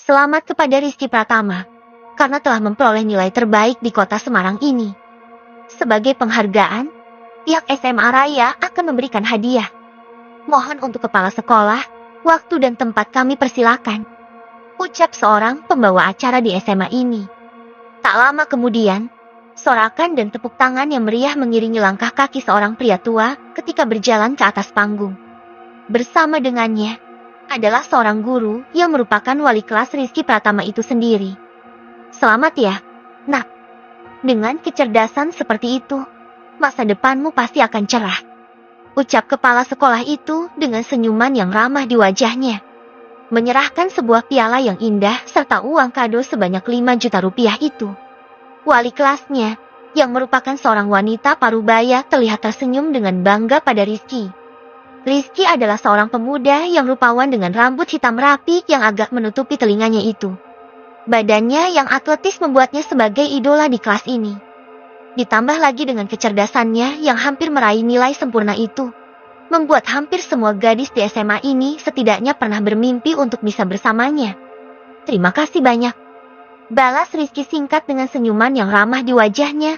Selamat kepada Rizky Pratama, karena telah memperoleh nilai terbaik di kota Semarang ini. Sebagai penghargaan, pihak SMA Raya akan memberikan hadiah. Mohon untuk kepala sekolah, waktu dan tempat kami persilakan. Ucap seorang pembawa acara di SMA ini. Tak lama kemudian, sorakan dan tepuk tangan yang meriah mengiringi langkah kaki seorang pria tua ketika berjalan ke atas panggung. Bersama dengannya adalah seorang guru yang merupakan wali kelas Rizky Pratama itu sendiri. Selamat ya, nak. Dengan kecerdasan seperti itu, masa depanmu pasti akan cerah. Ucap kepala sekolah itu dengan senyuman yang ramah di wajahnya. Menyerahkan sebuah piala yang indah serta uang kado sebanyak 5 juta rupiah itu. Wali kelasnya, yang merupakan seorang wanita parubaya, terlihat tersenyum dengan bangga pada Rizky. Rizky adalah seorang pemuda yang rupawan dengan rambut hitam rapi yang agak menutupi telinganya itu. Badannya yang atletis membuatnya sebagai idola di kelas ini. Ditambah lagi dengan kecerdasannya yang hampir meraih nilai sempurna itu, membuat hampir semua gadis di SMA ini setidaknya pernah bermimpi untuk bisa bersamanya. Terima kasih banyak. Balas Rizky singkat dengan senyuman yang ramah di wajahnya,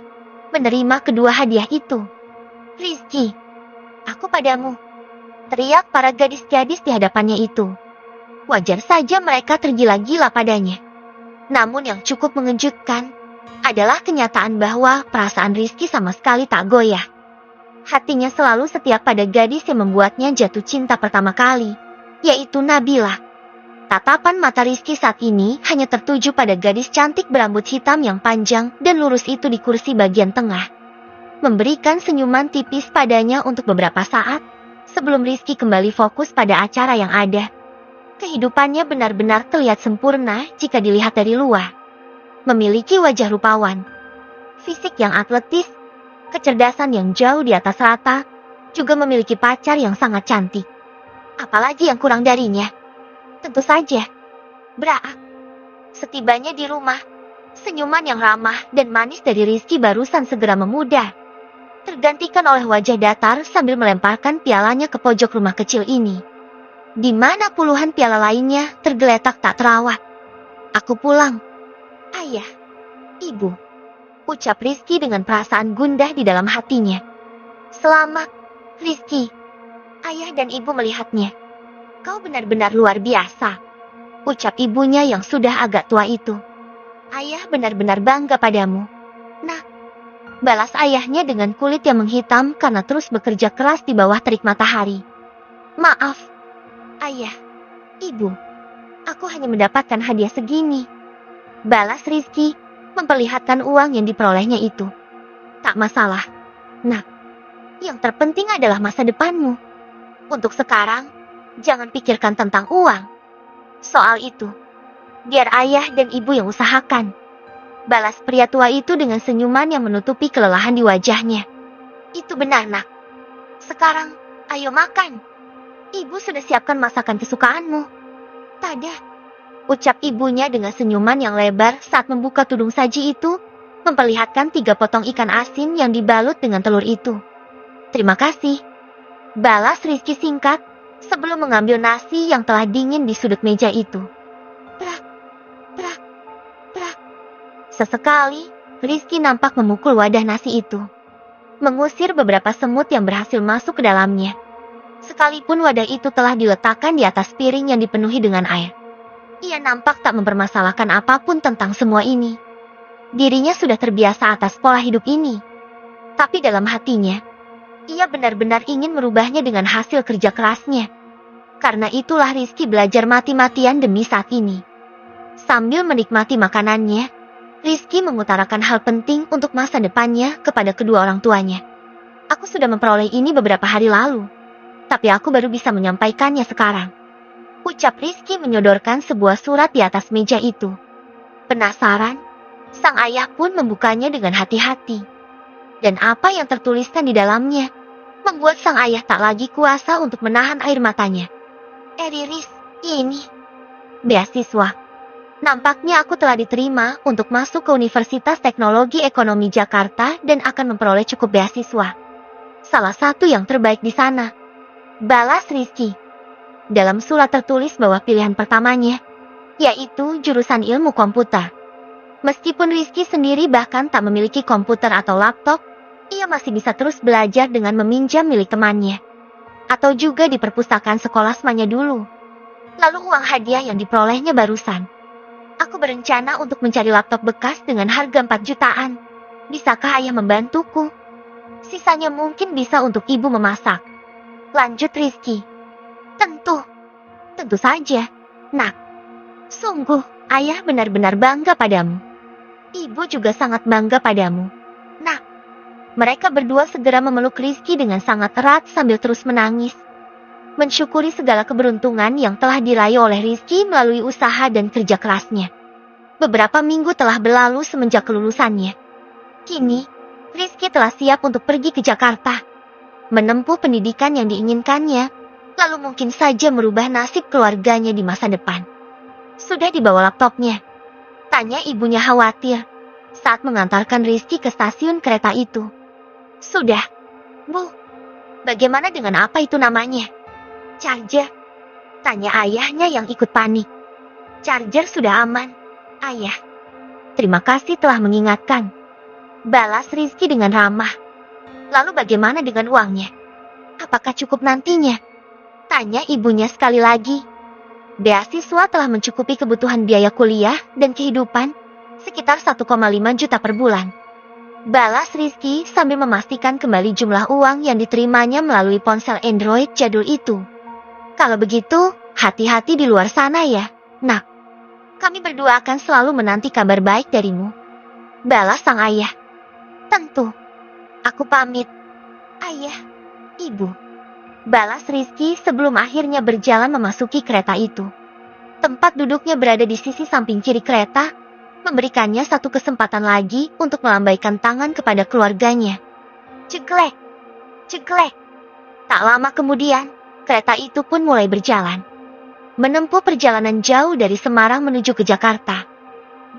menerima kedua hadiah itu. Rizky, aku padamu. Teriak para gadis-gadis di hadapannya itu. Wajar saja mereka tergila-gila padanya. Namun yang cukup mengejutkan adalah kenyataan bahwa perasaan Rizky sama sekali tak goyah. Hatinya selalu setia pada gadis yang membuatnya jatuh cinta pertama kali, yaitu Nabila. Tatapan mata Rizky saat ini hanya tertuju pada gadis cantik berambut hitam yang panjang dan lurus itu di kursi bagian tengah. Memberikan senyuman tipis padanya untuk beberapa saat, sebelum Rizky kembali fokus pada acara yang ada. Kehidupannya benar-benar terlihat sempurna jika dilihat dari luar. Memiliki wajah rupawan, fisik yang atletis, kecerdasan yang jauh di atas rata, juga memiliki pacar yang sangat cantik. Apalagi yang kurang darinya? Tentu saja, Bra. Setibanya di rumah, senyuman yang ramah dan manis dari Rizky barusan segera memudar, tergantikan oleh wajah datar sambil melemparkan pialanya ke pojok rumah kecil ini, di mana puluhan piala lainnya tergeletak tak terawat. Aku pulang. Ayah, Ibu, ucap Rizky dengan perasaan gundah di dalam hatinya. Selamat, Rizky. Ayah dan ibu melihatnya. Kau benar-benar luar biasa, ucap ibunya yang sudah agak tua itu. Ayah benar-benar bangga padamu, nak. Balas ayahnya dengan kulit yang menghitam karena terus bekerja keras di bawah terik matahari. Maaf, ayah, ibu. Aku hanya mendapatkan hadiah segini. Balas Rizky, memperlihatkan uang yang diperolehnya itu. Tak masalah, nak. Yang terpenting adalah masa depanmu. Untuk sekarang, jangan pikirkan tentang uang. Soal itu, biar ayah dan ibu yang usahakan. Balas pria tua itu dengan senyuman yang menutupi kelelahan di wajahnya. Itu benar, nak. Sekarang, ayo makan. Ibu sudah siapkan masakan kesukaanmu. Tada, ucap ibunya dengan senyuman yang lebar saat membuka tudung saji itu, memperlihatkan 3 potong ikan asin yang dibalut dengan telur itu. Terima kasih. Balas Rizky singkat, sebelum mengambil nasi yang telah dingin di sudut meja itu. Prak, prak, prak. Sesekali, Rizky nampak memukul wadah nasi itu, mengusir beberapa semut yang berhasil masuk ke dalamnya. Sekalipun wadah itu telah diletakkan di atas piring yang dipenuhi dengan air, ia nampak tak mempermasalahkan apapun tentang semua ini. Dirinya sudah terbiasa atas pola hidup ini. Tapi dalam hatinya, ia benar-benar ingin merubahnya dengan hasil kerja kerasnya. Karena itulah Rizky belajar mati-matian demi saat ini. Sambil menikmati makanannya, Rizky mengutarakan hal penting untuk masa depannya kepada kedua orang tuanya. Aku sudah memperoleh ini beberapa hari lalu, tapi aku baru bisa menyampaikannya sekarang. Ucap Rizky menyodorkan sebuah surat di atas meja itu. Penasaran, sang ayah pun membukanya dengan hati-hati. Dan apa yang tertuliskan di dalamnya membuat sang ayah tak lagi kuasa untuk menahan air matanya. Riris, ini beasiswa. Nampaknya aku telah diterima untuk masuk ke Universitas Teknologi Ekonomi Jakarta dan akan memperoleh cukup beasiswa. Salah satu yang terbaik di sana. Balas Rizky. Dalam surat tertulis bahwa pilihan pertamanya yaitu jurusan ilmu komputer. Meskipun Rizky sendiri bahkan tak memiliki komputer atau laptop, ia masih bisa terus belajar dengan meminjam milik temannya. Atau juga di perpustakaan sekolah semuanya dulu. Lalu uang hadiah yang diperolehnya barusan. Aku berencana untuk mencari laptop bekas dengan harga 4 jutaan. Bisakah ayah membantuku? Sisanya mungkin bisa untuk ibu memasak. Lanjut Rizky. Tentu saja, nak. Sungguh, ayah benar-benar bangga padamu. Ibu juga sangat bangga padamu. Nak. Mereka berdua segera memeluk Rizky dengan sangat erat sambil terus menangis. Mensyukuri segala keberuntungan yang telah diraih oleh Rizky melalui usaha dan kerja kerasnya. Beberapa minggu telah berlalu semenjak kelulusannya. Kini, Rizky telah siap untuk pergi ke Jakarta. Menempuh pendidikan yang diinginkannya, lalu mungkin saja merubah nasib keluarganya di masa depan. Sudah dibawa laptopnya? Tanya ibunya khawatir saat mengantarkan Rizky ke stasiun kereta itu. Sudah, Bu. Bagaimana dengan apa itu namanya? Charger. Tanya ayahnya yang ikut panik. Charger sudah aman, ayah. Terima kasih telah mengingatkan. Balas Rizky dengan ramah. Lalu bagaimana dengan uangnya? Apakah cukup nantinya? Tanya ibunya sekali lagi. Beasiswa telah mencukupi kebutuhan biaya kuliah dan kehidupan, sekitar 1,5 juta per bulan. Balas Rizky sambil memastikan kembali jumlah uang yang diterimanya melalui ponsel Android jadul itu. Kalau begitu, hati-hati di luar sana ya, nak. Kami berdua akan selalu menanti kabar baik darimu. Balas sang ayah. Tentu. Aku pamit. Ayah, ibu. Balas Rizky sebelum akhirnya berjalan memasuki kereta itu. Tempat duduknya berada di sisi samping kiri kereta, memberikannya satu kesempatan lagi untuk melambaikan tangan kepada keluarganya. Ceklek, ceklek. Tak lama kemudian, kereta itu pun mulai berjalan. Menempuh perjalanan jauh dari Semarang menuju ke Jakarta.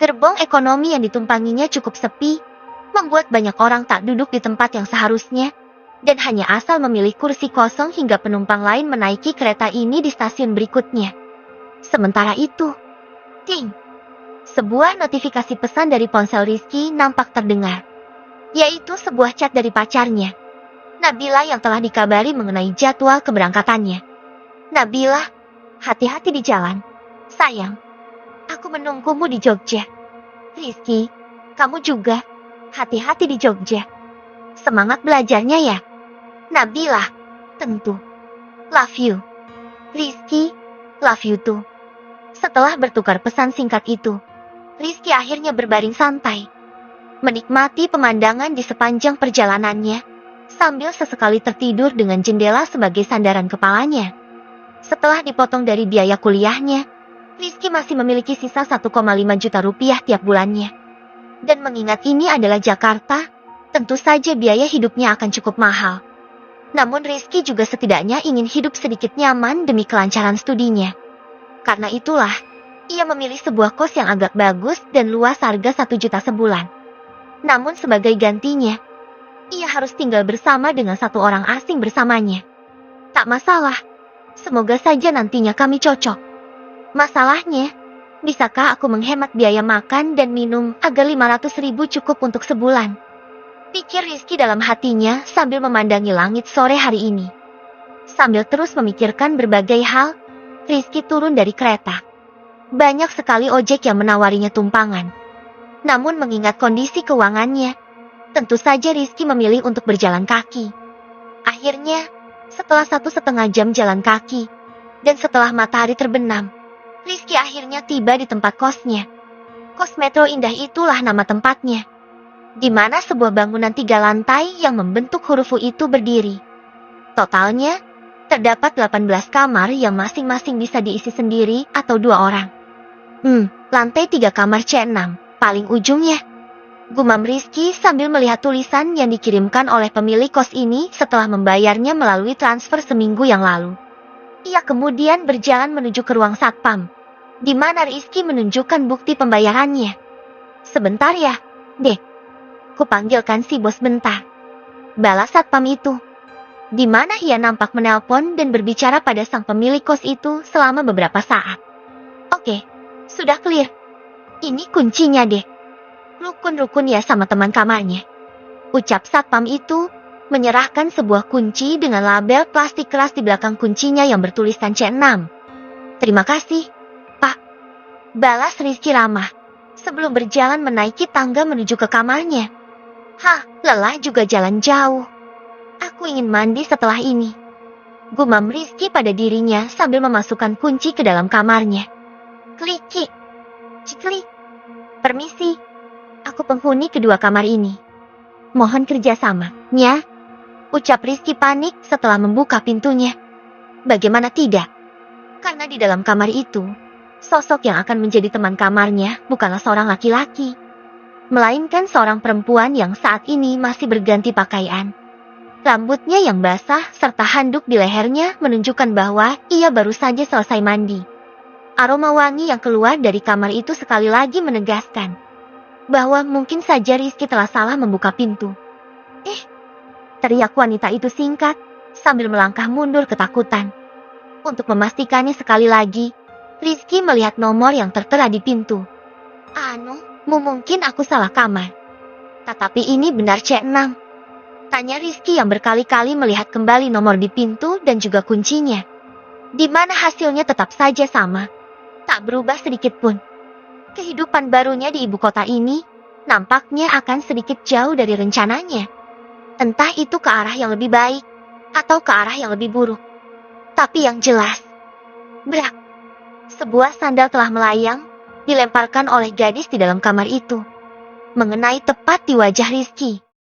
Gerbong ekonomi yang ditumpanginya cukup sepi, membuat banyak orang tak duduk di tempat yang seharusnya, dan hanya asal memilih kursi kosong hingga penumpang lain menaiki kereta ini di stasiun berikutnya. Sementara itu, ting! Sebuah notifikasi pesan dari ponsel Rizky nampak terdengar. Yaitu sebuah chat dari pacarnya, Nabila, yang telah dikabari mengenai jadwal keberangkatannya. Nabila, hati-hati di jalan. Sayang, aku menunggumu di Jogja. Rizky, kamu juga, hati-hati di Jogja. Semangat belajarnya ya. Nabila, tentu. Love you. Rizky, love you too. Setelah bertukar pesan singkat itu, Rizky akhirnya berbaring santai, menikmati pemandangan di sepanjang perjalanannya, sambil sesekali tertidur dengan jendela sebagai sandaran kepalanya. Setelah dipotong dari biaya kuliahnya, Rizky masih memiliki sisa 1,5 juta rupiah tiap bulannya. Dan mengingat ini adalah Jakarta, tentu saja biaya hidupnya akan cukup mahal. Namun Rizky juga setidaknya ingin hidup sedikit nyaman demi kelancaran studinya. Karena itulah, ia memilih sebuah kos yang agak bagus dan luas harga 1 juta sebulan. Namun sebagai gantinya, ia harus tinggal bersama dengan satu orang asing bersamanya. Tak masalah, semoga saja nantinya kami cocok. Masalahnya, bisakah aku menghemat biaya makan dan minum agar 500.000 cukup untuk sebulan? Pikir Rizky dalam hatinya sambil memandangi langit sore hari ini. Sambil terus memikirkan berbagai hal, Rizky turun dari kereta. Banyak sekali ojek yang menawarinya tumpangan. Namun mengingat kondisi keuangannya, tentu saja Rizky memilih untuk berjalan kaki. Akhirnya, setelah 1,5 jam jalan kaki, dan setelah matahari terbenam, Rizky akhirnya tiba di tempat kosnya. Kos Metro Indah itulah nama tempatnya, di mana sebuah bangunan 3 lantai yang membentuk huruf U itu berdiri. Totalnya, terdapat 18 kamar yang masing-masing bisa diisi sendiri atau 2 orang. Lantai 3 kamar C6, paling ujungnya. Gumam Rizky sambil melihat tulisan yang dikirimkan oleh pemilik kos ini setelah membayarnya melalui transfer seminggu yang lalu. Ia kemudian berjalan menuju ke ruang satpam, di mana Rizky menunjukkan bukti pembayarannya. Sebentar ya, Dek. Kupanggilkan si bos bentar. Balas satpam itu. Di mana ia nampak menelpon dan berbicara pada sang pemilik kos itu selama beberapa saat. Oke, Sudah clear. Ini kuncinya deh. Rukun-rukun ya sama teman kamarnya. Ucap satpam itu, menyerahkan sebuah kunci dengan label plastik keras di belakang kuncinya yang bertuliskan C6. Terima kasih, Pak. Balas Rizky ramah, sebelum berjalan menaiki tangga menuju ke kamarnya. Lelah juga jalan jauh. Aku ingin mandi setelah ini. Gumam Rizky pada dirinya sambil memasukkan kunci ke dalam kamarnya. Kliki. Ciklik. Permisi. Aku penghuni kedua kamar ini. Mohon kerjasamanya. Ucap Rizky panik setelah membuka pintunya. Bagaimana tidak? Karena di dalam kamar itu, sosok yang akan menjadi teman kamarnya bukanlah seorang laki-laki, melainkan seorang perempuan yang saat ini masih berganti pakaian. Rambutnya yang basah serta handuk di lehernya menunjukkan bahwa ia baru saja selesai mandi. Aroma wangi yang keluar dari kamar itu sekali lagi menegaskan bahwa mungkin saja Rizky telah salah membuka pintu. Teriak wanita itu singkat sambil melangkah mundur ketakutan. Untuk memastikannya sekali lagi, Rizky melihat nomor yang tertera di pintu. Mungkin aku salah kamar. Tetapi ini benar C6. Tanya Rizky yang berkali-kali melihat kembali nomor di pintu dan juga kuncinya. Di mana hasilnya tetap saja sama. Tak berubah sedikit pun. Kehidupan barunya di ibu kota ini nampaknya akan sedikit jauh dari rencananya. Entah itu ke arah yang lebih baik atau ke arah yang lebih buruk. Tapi yang jelas, brak, sebuah sandal telah melayang, dilemparkan oleh gadis di dalam kamar itu, mengenai tepat di wajah Rizky.